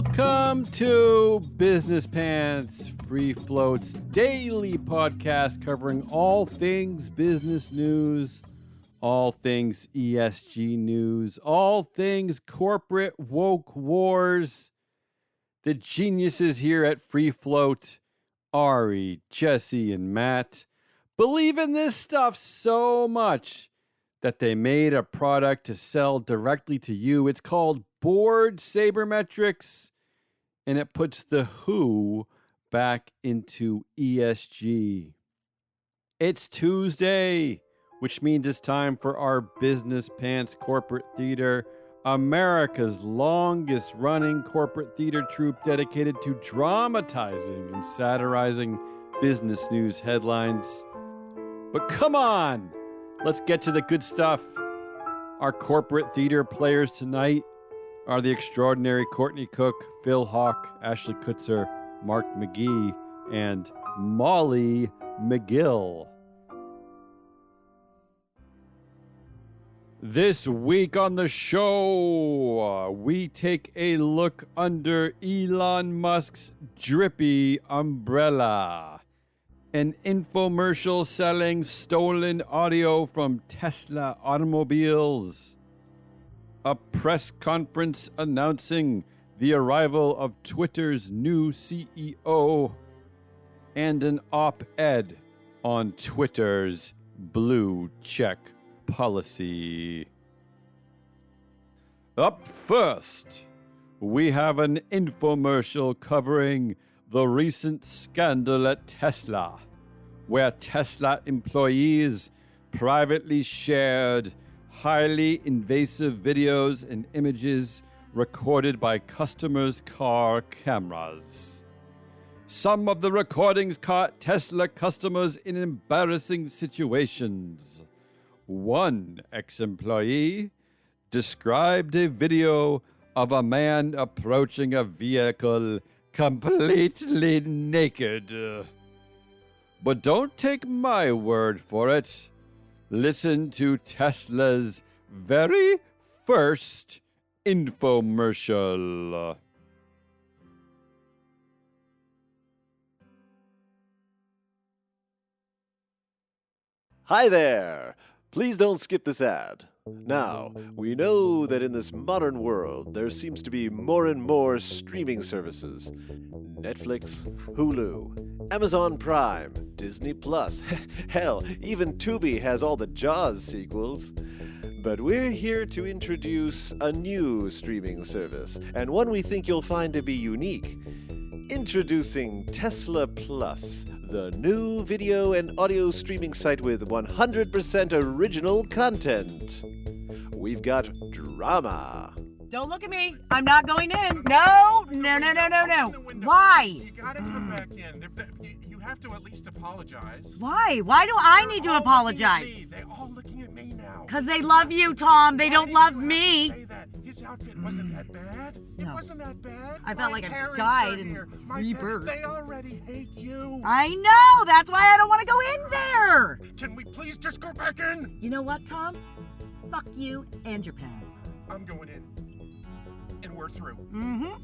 Welcome to Business Pants, Free Float's daily podcast covering all things business news, all things ESG news, all things corporate woke wars. The geniuses here at Free Float, Ari, Jesse, and Matt, believe in this stuff so much that they made a product to sell directly to you. It's called Board Sabermetrics, and it puts the who back into ESG. It's Tuesday, which means it's time for our Business Pants Corporate Theater, America's longest running corporate theater troupe dedicated to dramatizing and satirizing business news headlines. But come on, let's get to the good stuff. Our corporate theater players tonight are the extraordinary Courtney Cook, Phil Hawk, Ashley Kutzer, Mark McGee, and Molly McGill. This week on the show, we take a look under Elon Musk's drippy umbrella. An infomercial selling stolen audio from Tesla automobiles. A press conference announcing the arrival of Twitter's new CEO. And an op-ed on Twitter's blue check policy. Up first, we have an infomercial covering the recent scandal at Tesla, where Tesla employees privately shared highly invasive videos and images recorded by customers' car cameras. Some of the recordings caught Tesla customers in embarrassing situations. One ex-employee described a video of a man approaching a vehicle completely naked. But don't take my word for it. Listen to Tesla's very first infomercial. Hi there! Please don't skip this ad. Now, we know that in this modern world, there seems to be more and more streaming services. Netflix, Hulu, Amazon Prime, Disney Plus, hell, even Tubi has all the Jaws sequels. But we're here to introduce a new streaming service, and one we think you'll find to be unique. Introducing Tesla Plus, the new video and audio streaming site with 100% original content. We've got drama. Don't look at me. I'm not going in. No. Why? You gotta come back in. You have to at least apologize. Why? Why do I need to apologize? They're all looking at me now. Because they love you, Tom. They don't love me. Say that. His outfit wasn't that bad. No. It wasn't that bad. I felt My like I parents died are and here. My rebirthed. They already hate you. I know. That's why I don't want to go in there. Can we please just go back in? You know what, Tom? Fuck you and your parents. I'm going in. And we're through. Mm-hmm.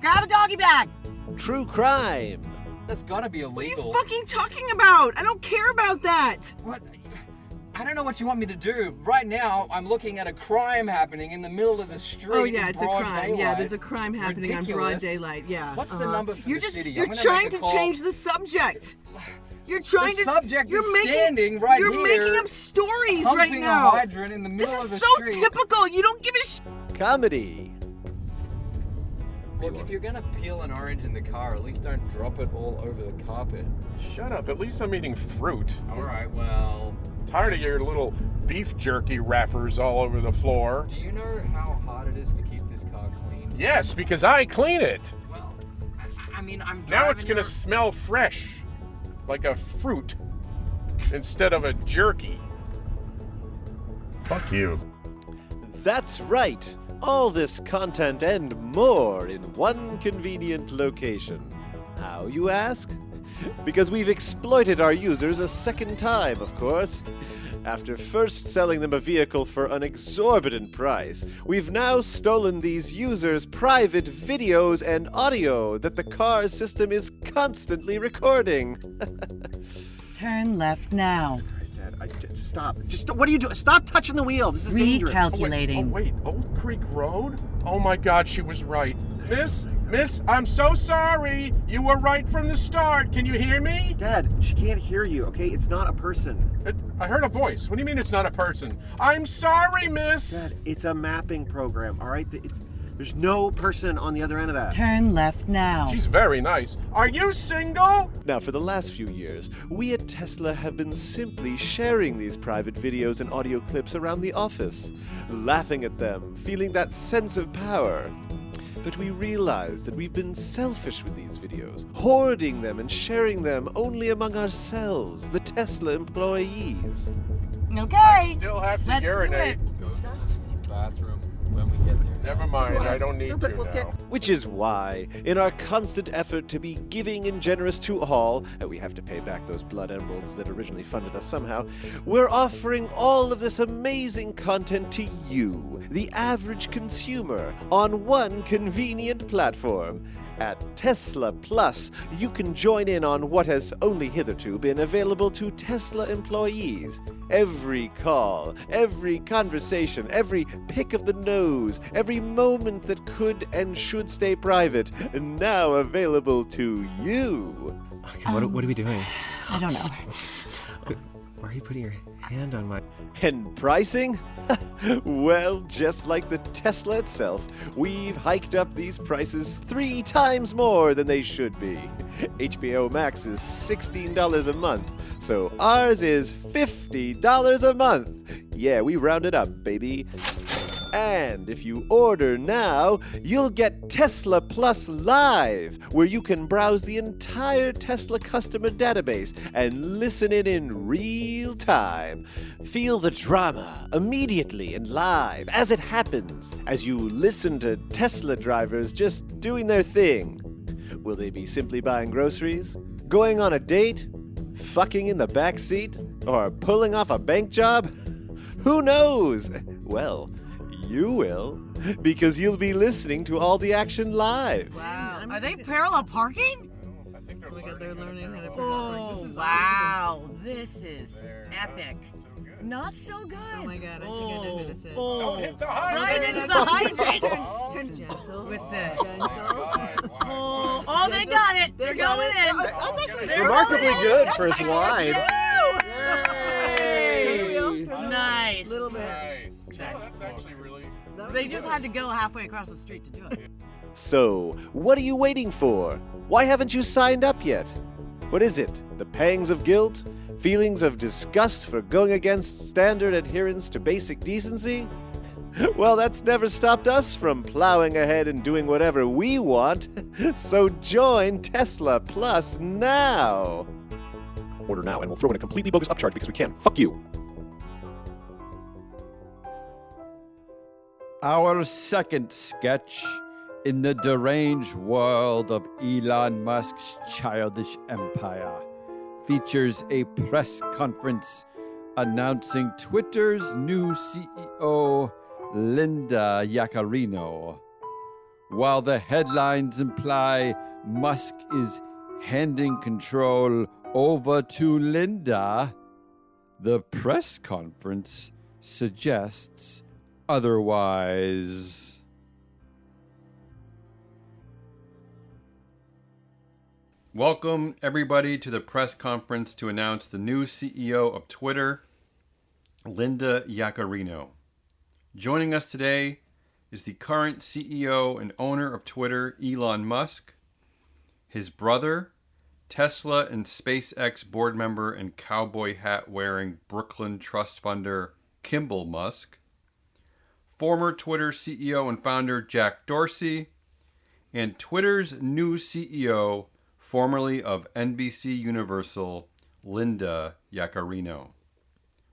Grab a doggy bag. True crime. That's gotta be What are illegal. you fucking talking about? I don't care about that. What? I don't know what you want me to do. Right now, I'm looking at a crime happening in the middle of the street. Oh yeah, in it's a broad crime. daylight. Yeah, there's a crime happening on broad Ridiculous. daylight. Yeah. What's the number for you're the just, city? You're I'm gonna trying make a to call. change the subject. You're trying The to. subject you're is making, standing right you're here, making up stories pumping right now. a hydrant in the middle This of the is so street. typical. You don't give a shit. Comedy. Look, if you're gonna peel an orange in the car, at least don't drop it all over the carpet. Shut up. At least I'm eating fruit. All right, well, Tired of your little beef jerky wrappers all over the floor. do you know how hard it is to keep this car clean? Yes, because I clean it. Well, I mean, I'm Now driving it's gonna your- smell fresh. Like a fruit. Instead of a jerky. Fuck you. That's right. All this content and more in one convenient location. How, you ask? Because we've exploited our users a second time, of course. After first selling them a vehicle for an exorbitant price, we've now stolen these users' private videos and audio that the car system is constantly recording. Turn left now. Dad, stop. What are you doing? Stop touching the wheel. This is dangerous. Recalculating. Wait, Old Creek Road? Oh my God, she was right. Miss, I'm so sorry. You were right from the start. Can you hear me? Dad, she can't hear you, okay? It's not a person. I heard a voice. What do you mean it's not a person? I'm sorry, miss. Dad, it's a mapping program, all right? There's no person on the other end of that. Turn left now. She's very nice. Are you single? Now, for the last few years, we at Tesla have been simply sharing these private videos and audio clips around the office, laughing at them, feeling that sense of power. But we realized that we've been selfish with these videos, hoarding them and sharing them only among ourselves, the Tesla employees. Okay. Still have to Let's do urinate. it. Go to the bathroom when we get there. Never mind, I don't need to now. Which is why, in our constant effort to be giving and generous to all, and we have to pay back those blood emeralds that originally funded us somehow, we're offering all of this amazing content to you, the average consumer, on one convenient platform. At Tesla Plus, you can join in on what has only hitherto been available to Tesla employees. Every call, every conversation, every pick of the nose, every moment that could and should stay private, now available to you. Okay, what are we doing? I don't know. Why are you putting your hand on my... And pricing? Well, just like the Tesla itself, we've hiked up these prices 3 times more than they should be. HBO Max is $16 a month, so ours is $50 a month. Yeah, we rounded up, baby. And if you order now, you'll get Tesla Plus Live, where you can browse the entire Tesla customer database and listen in real time. Feel the drama immediately and live as it happens, as you listen to Tesla drivers just doing their thing. Will they be simply buying groceries, going on a date, fucking in the back seat, or pulling off a bank job? Who knows? Well, you will, because you'll be listening to all the action live. Wow. Are they parallel parking? I think they're Oh my God, they're learning how to Oh, This is wow. This is epic. So good. Not so good. Oh my God, I think I know who this is. Don't hit the hydrant. Right into the hydrant. Turn gentle. With this. Gentle. Oh, they got it. They're got going it. in. That's actually They're Remarkably going in. good That's for his actually- wide. Turn the wheel. Turn the wheel. Nice. Little bit. Nice. That's actually really... They just had to go halfway across the street to do it. So, what are you waiting for? Why haven't you signed up yet? What is it? The pangs of guilt? Feelings of disgust for going against standard adherence to basic decency? Well, that's never stopped us from plowing ahead and doing whatever we want. So join Tesla Plus now. Order now, and we'll throw in a completely bogus upcharge because we can. Fuck you. Our second sketch in the deranged world of Elon Musk's childish empire features a press conference announcing Twitter's new CEO, Linda Yaccarino. While the headlines imply Musk is handing control over to Linda, the press conference suggests otherwise. Welcome, everybody, to the press conference to announce the new CEO of Twitter, Linda Yaccarino. Joining us today is the current CEO and owner of Twitter, Elon Musk, his brother, Tesla and SpaceX board member and cowboy hat wearing Brooklyn trust funder Kimbal Musk, former Twitter CEO and founder Jack Dorsey, and Twitter's new CEO, formerly of NBC Universal, Linda Yaccarino.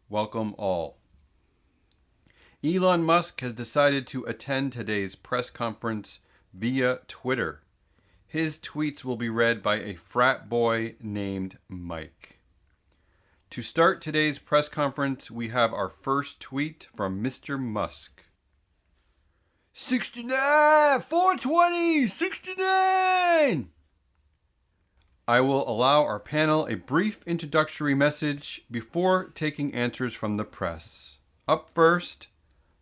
Welcome all. Elon Musk has decided to attend today's press conference via Twitter. His tweets will be read by a frat boy named Mike. To start today's press conference, we have our first tweet from Mr. Musk. 69! 420! 69! I will allow our panel a brief introductory message before taking answers from the press. Up first,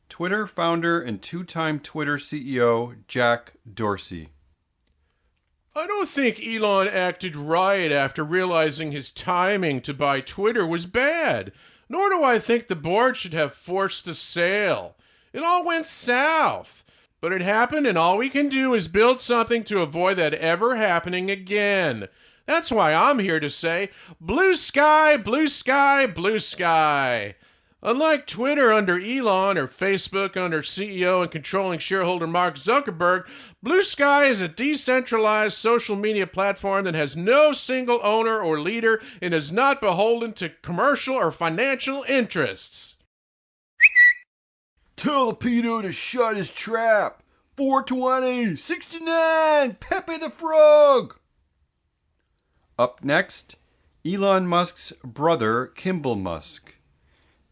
Twitter founder and two-time Twitter CEO Jack Dorsey. I don't think Elon acted right after realizing his timing to buy Twitter was bad. Nor do I think the board should have forced the sale. It all went south. But it happened, and all we can do is build something to avoid that ever happening again. That's why I'm here to say, blue sky, blue sky, blue sky. Unlike Twitter under Elon or Facebook under CEO and controlling shareholder Mark Zuckerberg, Blue Sky is a decentralized social media platform that has no single owner or leader and is not beholden to commercial or financial interests. Tell Pedo to shut his trap. 420, 69, Pepe the Frog. Up next, Elon Musk's brother, Kimbal Musk.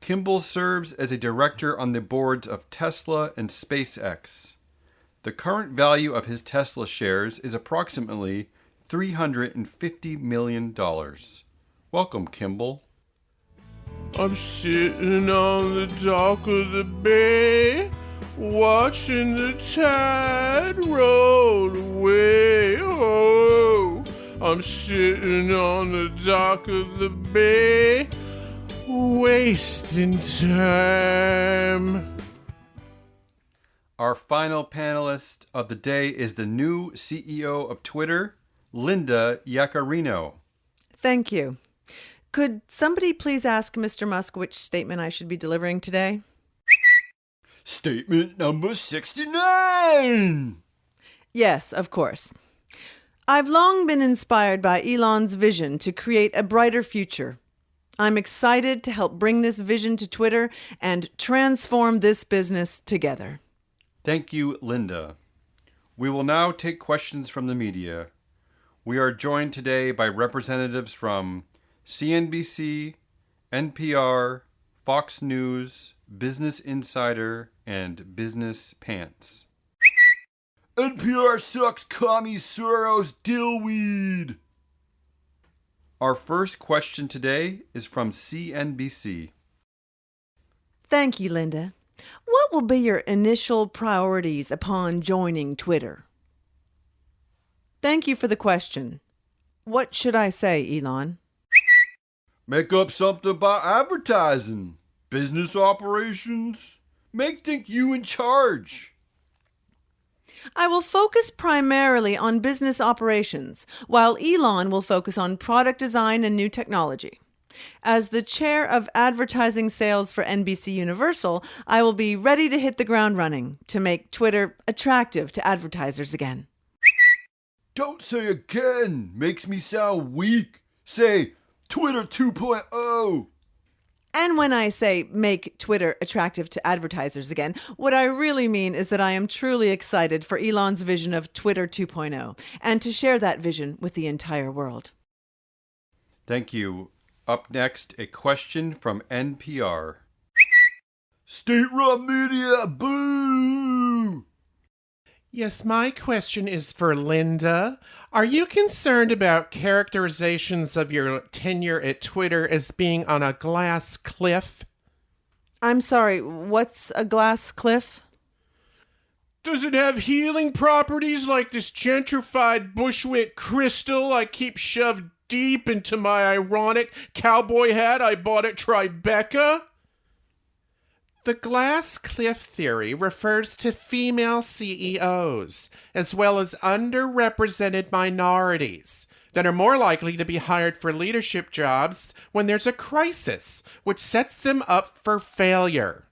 Kimbal serves as a director on the boards of Tesla and SpaceX. The current value of his Tesla shares is approximately $350 million. Welcome, Kimbal. I'm sitting on the dock of the bay, watching the tide roll away. Oh, I'm sitting on the dock of the bay, wasting time. Our final panelist of the day is the new CEO of Twitter, Linda Yaccarino. Thank you. Could somebody please ask Mr. Musk which statement I should be delivering today? Statement number 69! Yes, of course. I've long been inspired by Elon's vision to create a brighter future. I'm excited to help bring this vision to Twitter and transform this business together. Thank you, Linda. We will now take questions from the media. We are joined today by representatives from CNBC, NPR, Fox News, Business Insider, and Business Pants. NPR sucks commie Soros dillweed. Our first question today is from CNBC. Thank you, Linda. What will be your initial priorities upon joining Twitter? Thank you for the question. What should I say, Elon? Make up something about advertising, business operations. Think you in charge. I will focus primarily on business operations, while Elon will focus on product design and new technology. As the chair of advertising sales for NBC Universal, I will be ready to hit the ground running to make Twitter attractive to advertisers again. Don't say again. Makes me sound weak. Say Twitter 2.0. And when I say make Twitter attractive to advertisers again, what I really mean is that I am truly excited for Elon's vision of Twitter 2.0 and to share that vision with the entire world. Thank you. Up next, a question from NPR. State-run media, boo! Yes, my question is for Linda. Are you concerned about characterizations of your tenure at Twitter as being on a glass cliff? I'm sorry, what's a glass cliff? Does it have healing properties like this gentrified Bushwick crystal I keep shoved deep into my ironic cowboy hat I bought at Tribeca? The glass cliff theory refers to female CEOs, as well as underrepresented minorities, that are more likely to be hired for leadership jobs when there's a crisis, which sets them up for failure.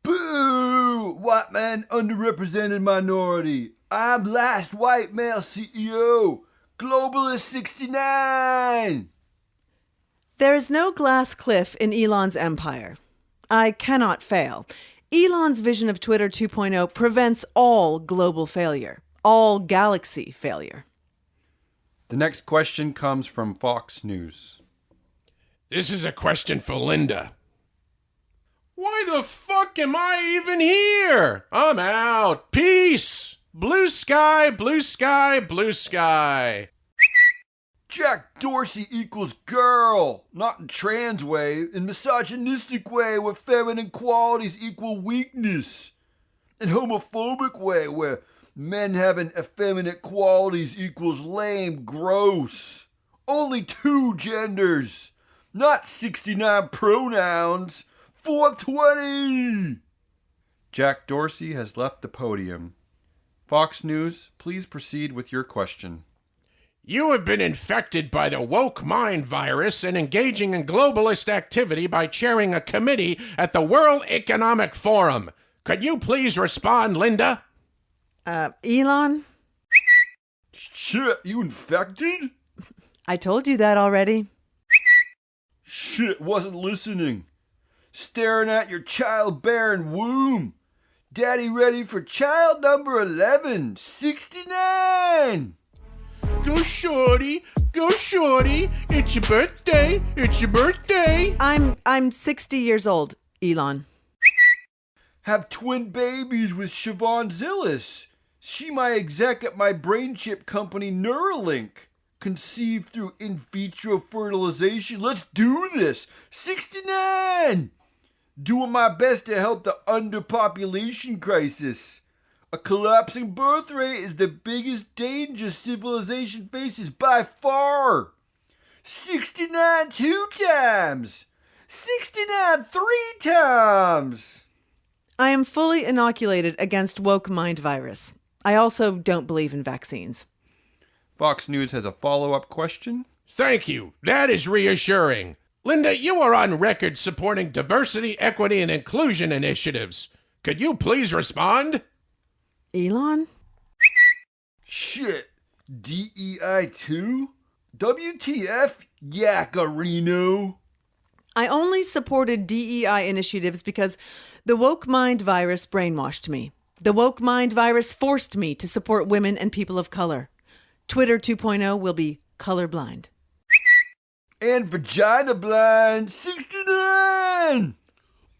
Boo! White man, underrepresented minority. I'm last white male CEO. Globalist 69! There is no glass cliff in Elon's empire. I cannot fail. Elon's vision of Twitter 2.0 prevents all global failure, all galaxy failure. The next question comes from Fox News. This is a question for Linda. Why the fuck am I even here? I'm out. Peace. Blue sky, blue sky, blue sky. Jack Dorsey equals girl, not in trans way, in misogynistic way where feminine qualities equal weakness, in homophobic way where men having effeminate qualities equals lame, gross. Only 2 genders, not 69 pronouns. 420! Jack Dorsey has left the podium. Fox News, please proceed with your question. You have been infected by the woke mind virus and engaging in globalist activity by chairing a committee at the World Economic Forum. Could you please respond, Linda? Elon? Shit, you infected? I told you that already. Shit, wasn't listening. Staring at your childbearing womb. Daddy ready for child number 11, 69! Go shorty, it's your birthday, it's your birthday. I'm 60 years old, Elon. Have twin babies with Siobhan Zillis. She my exec at my brain chip company Neuralink. Conceived through in vitro fertilization. Let's do this. 69! Doing my best to help the underpopulation crisis. A collapsing birth rate is the biggest danger civilization faces by far. 69 2 times. 69 3 times. I am fully inoculated against woke mind virus. I also don't believe in vaccines. Fox News has a follow-up question. Thank you. That is reassuring. Linda, you are on record supporting diversity, equity, and inclusion initiatives. Could you please respond? Elon? Shit. DEI 2? WTF? Yaccarino. I only supported DEI initiatives because the woke mind virus brainwashed me. The woke mind virus forced me to support women and people of color. Twitter 2.0 will be colorblind. And vagina blind. 69!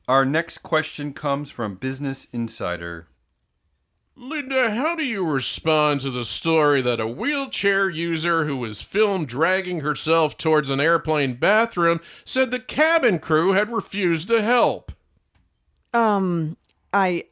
Our next question comes from Business Insider. Linda, how do you respond to the story that a wheelchair user who was filmed dragging herself towards an airplane bathroom said the cabin crew had refused to help? A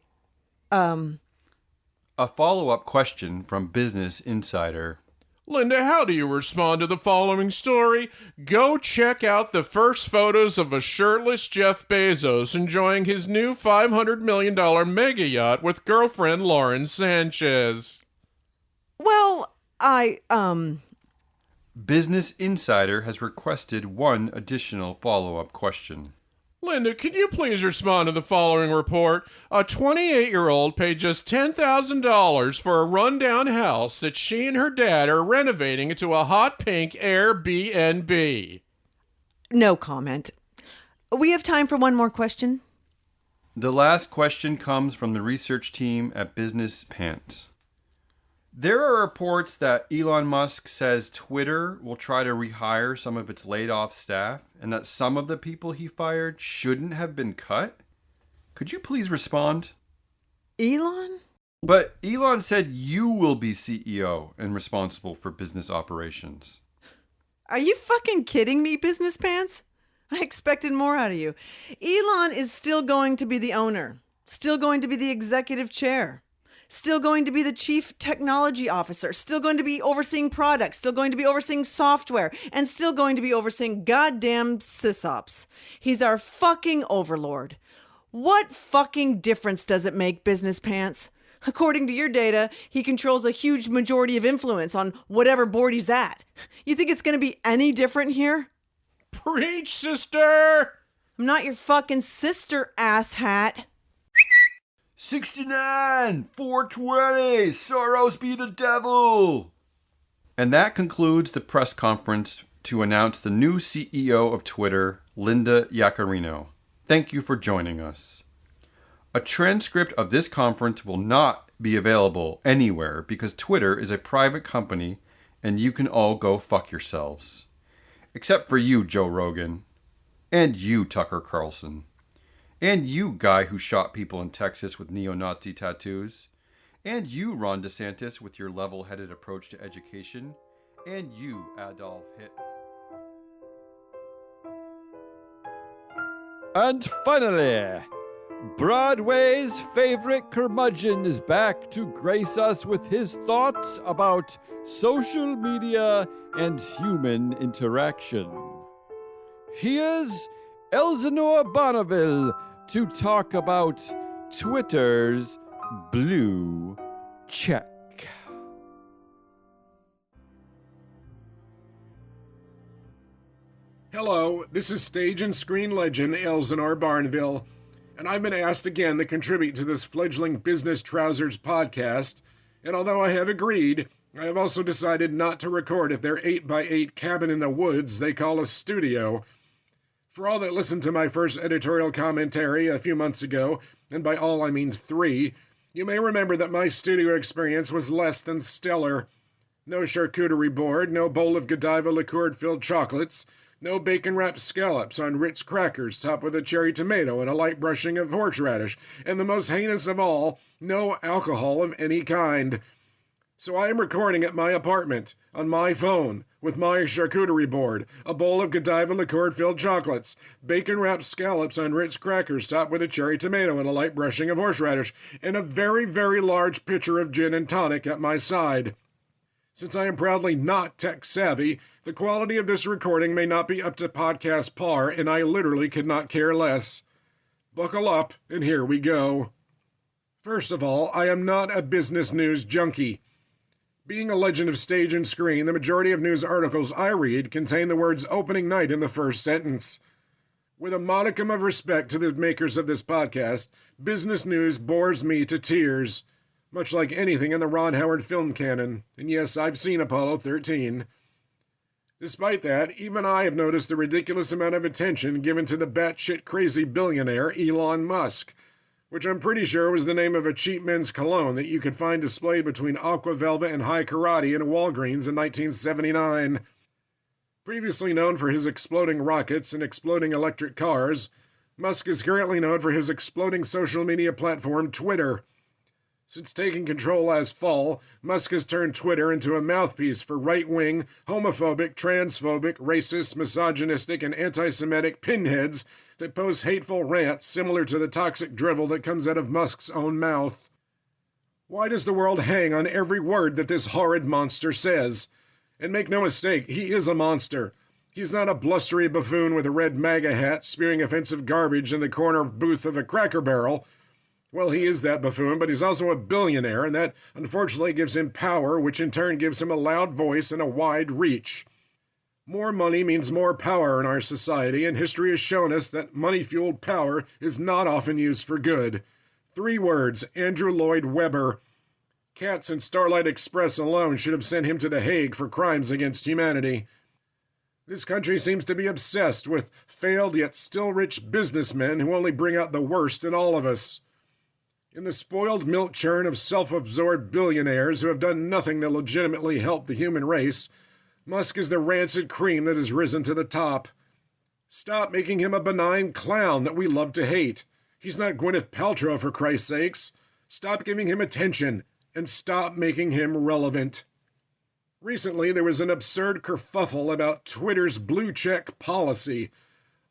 follow-up question from Business Insider. Linda, how do you respond to the following story? Go check out the first photos of a shirtless Jeff Bezos enjoying his new $500 million mega yacht with girlfriend Lauren Sanchez. Well, Business Insider has requested one additional follow-up question. Linda, can you please respond to the following report? A 28-year-old paid just $10,000 for a rundown house that she and her dad are renovating into a hot pink Airbnb. no comment. We have time for one more question. The last question comes from the research team at Business Pants. There are reports that Elon Musk says Twitter will try to rehire some of its laid-off staff and that some of the people he fired shouldn't have been cut. Could you please respond? Elon? But Elon said you will be CEO and responsible for business operations. Are you fucking kidding me, Business Pants? I expected more out of you. Elon is still going to be the owner, still going to be the executive chair, still going to be the chief technology officer, still going to be overseeing products, still going to be overseeing software, and still going to be overseeing goddamn sysops. He's our fucking overlord. What fucking difference does it make, Business Pants? According to your data, he controls a huge majority of influence on whatever board he's at. You think it's going to be any different here? Preach, sister! I'm not your fucking sister, asshat. 69! 420! Soros be the devil! And that concludes the press conference to announce the new CEO of Twitter, Linda Yaccarino. Thank you for joining us. A transcript of this conference will not be available anywhere because Twitter is a private company and you can all go fuck yourselves. Except for you, Joe Rogan. And you, Tucker Carlson. And you, guy who shot people in Texas with neo-Nazi tattoos. And you, Ron DeSantis, with your level-headed approach to education. And you, Adolf Hitler. And finally, Broadway's favorite curmudgeon is back to grace us with his thoughts about social media and human interaction. Here's Elsinore Bonneville to talk about Twitter's blue check. Hello, this is stage and screen legend Elsinore Barnville, and I've been asked again to contribute to this fledgling Business Trousers podcast, and although I have agreed, I have also decided not to record at their 8x8 cabin in the woods they call a studio. For all that listened to my first editorial commentary a few months ago, and by all I mean 3, you may remember that my studio experience was less than stellar. No charcuterie board, no bowl of Godiva liqueur-filled chocolates, no bacon-wrapped scallops on Ritz crackers topped with a cherry tomato and a light brushing of horseradish, and the most heinous of all, no alcohol of any kind. So I am recording at my apartment, on my phone, with my charcuterie board, a bowl of Godiva liqueur-filled chocolates, bacon-wrapped scallops on Ritz crackers topped with a cherry tomato and a light brushing of horseradish, and a very, very large pitcher of gin and tonic at my side. Since I am proudly not tech-savvy, the quality of this recording may not be up to podcast par, and I literally could not care less. Buckle up, and here we go. First of all, I am not a business news junkie. Being a legend of stage and screen, the majority of news articles I read contain the words opening night in the first sentence. With a modicum of respect to the makers of this podcast, business news bores me to tears, much like anything in the Ron Howard film canon, and yes, I've seen Apollo 13. Despite that, even I have noticed the ridiculous amount of attention given to the batshit crazy billionaire Elon Musk, which I'm pretty sure was the name of a cheap men's cologne that you could find displayed between Aqua Velva and High Karate in Walgreens in 1979. Previously known for his exploding rockets and exploding electric cars, Musk is currently known for his exploding social media platform Twitter. Since taking control last fall, Musk has turned Twitter into a mouthpiece for right-wing, homophobic, transphobic, racist, misogynistic, and anti-Semitic pinheads that post hateful rants similar to the toxic drivel that comes out of Musk's own mouth. Why does the world hang on every word that this horrid monster says? And make no mistake, he is a monster. He's not a blustery buffoon with a red MAGA hat spewing offensive garbage in the corner booth of a Cracker Barrel. Well, he is that buffoon, but he's also a billionaire, and that unfortunately gives him power, which in turn gives him a loud voice and a wide reach. More money means more power in our society, and history has shown us that money-fueled power is not often used for good. 3 words, Andrew Lloyd Webber. Cats and Starlight Express alone should have sent him to The Hague for crimes against humanity. This country seems to be obsessed with failed yet still rich businessmen who only bring out the worst in all of us. In the spoiled milk churn of self-absorbed billionaires who have done nothing to legitimately help the human race, Musk is the rancid cream that has risen to the top. Stop making him a benign clown that we love to hate. He's not Gwyneth Paltrow, for Christ's sakes. Stop giving him attention, and stop making him relevant. Recently, there was an absurd kerfuffle about Twitter's blue check policy.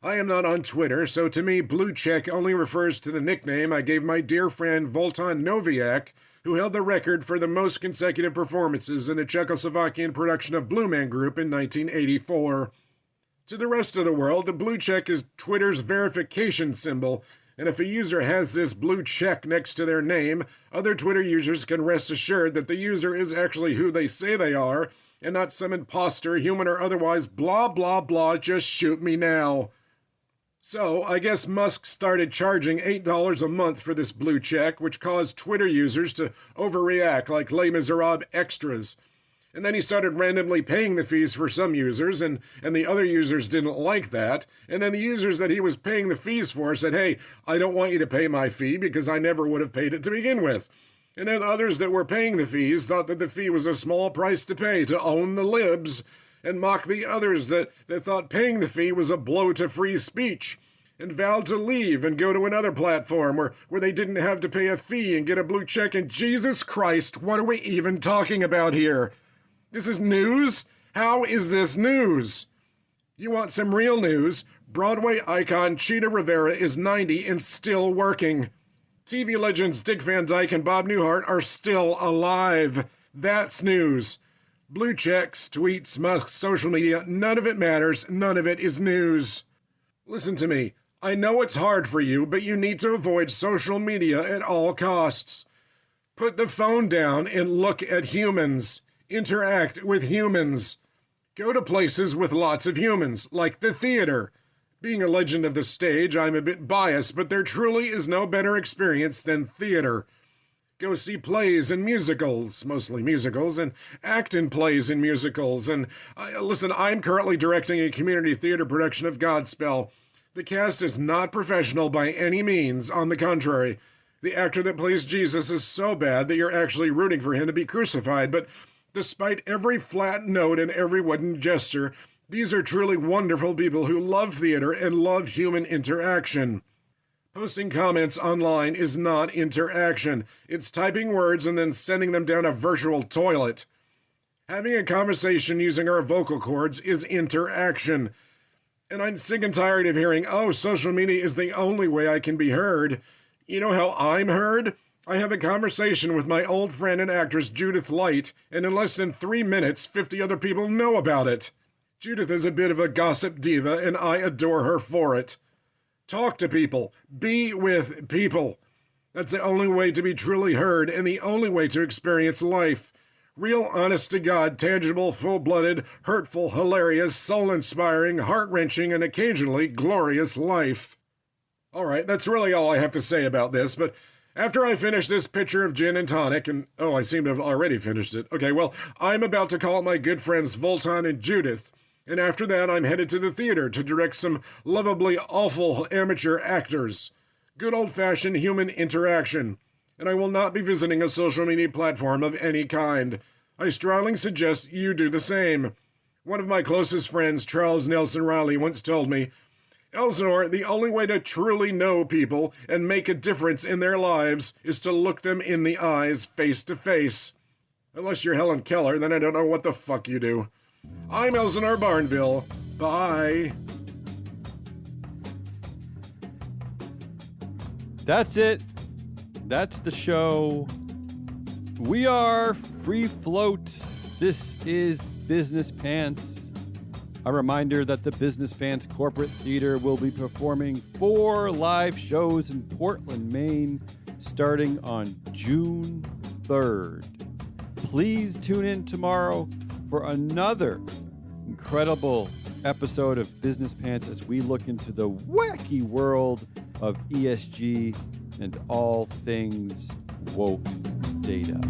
I am not on Twitter, so to me, blue check only refers to the nickname I gave my dear friend Voltan Noviak, who held the record for the most consecutive performances in a Czechoslovakian production of Blue Man Group in 1984. To the rest of the world, the blue check is Twitter's verification symbol, and if a user has this blue check next to their name, other Twitter users can rest assured that the user is actually who they say they are, and not some imposter, human or otherwise, blah blah blah, just shoot me now. So, I guess Musk started charging $8 a month for this blue check, which caused Twitter users to overreact like Les Miserables extras. And then he started randomly paying the fees for some users, and the other users didn't like that. And then the users that he was paying the fees for said, hey, I don't want you to pay my fee because I never would have paid it to begin with. And then others that were paying the fees thought that the fee was a small price to pay to own the libs. and mock the others that thought paying the fee was a blow to free speech, and vowed to leave and go to another platform where they didn't have to pay a fee and get a blue check. And Jesus Christ, what are we even talking about here? This is news? How is this news? You want some real news? Broadway icon Cheetah Rivera is 90 and still working. TV legends Dick Van Dyke and Bob Newhart are still alive. That's news. Blue checks, tweets, Musk's social media, none of it matters. None of it is news. Listen to me. I know it's hard for you, but you need to avoid social media at all costs. Put the phone down and look at humans. Interact with humans. Go to places with lots of humans, like the theater. Being a legend of the stage, I'm a bit biased, but there truly is no better experience than theater. Go see plays and musicals, mostly musicals, and act in plays and musicals. And listen, I'm currently directing a community theater production of Godspell. The cast is not professional by any means. On the contrary, the actor that plays Jesus is so bad that you're actually rooting for him to be crucified. But despite every flat note and every wooden gesture, these are truly wonderful people who love theater and love human interaction. Posting comments online is not interaction. It's typing words and then sending them down a virtual toilet. Having a conversation using our vocal cords is interaction. And I'm sick and tired of hearing, oh, social media is the only way I can be heard. You know how I'm heard? I have a conversation with my old friend and actress Judith Light, and in less than 3 minutes, 50 other people know about it. Judith is a bit of a gossip diva, and I adore her for it. Talk to people. Be with people. That's the only way to be truly heard, and the only way to experience life. Real, honest-to-God, tangible, full-blooded, hurtful, hilarious, soul-inspiring, heart-wrenching, and occasionally glorious life. All right, that's really all I have to say about this, but after I finish this pitcher of gin and tonic, and oh, I seem to have already finished it. Okay, well, I'm about to call my good friends Voltan and Judith, and after that I'm headed to the theater to direct some lovably awful amateur actors. Good old-fashioned human interaction. And I will not be visiting a social media platform of any kind. I strongly suggest you do the same. One of my closest friends, Charles Nelson Riley, once told me, Elsinore, the only way to truly know people and make a difference in their lives is to look them in the eyes face to face. Unless you're Helen Keller, then I don't know what the fuck you do. I'm Elsinore Barnville. Bye. That's it. That's the show. We are Free Float. This is Business Pants. A reminder that the Business Pants Corporate Theater will be performing 4 live shows in Portland, Maine, starting on June 3rd. Please tune in tomorrow for another incredible episode of Business Pants as we look into the wacky world of ESG and all things woke data.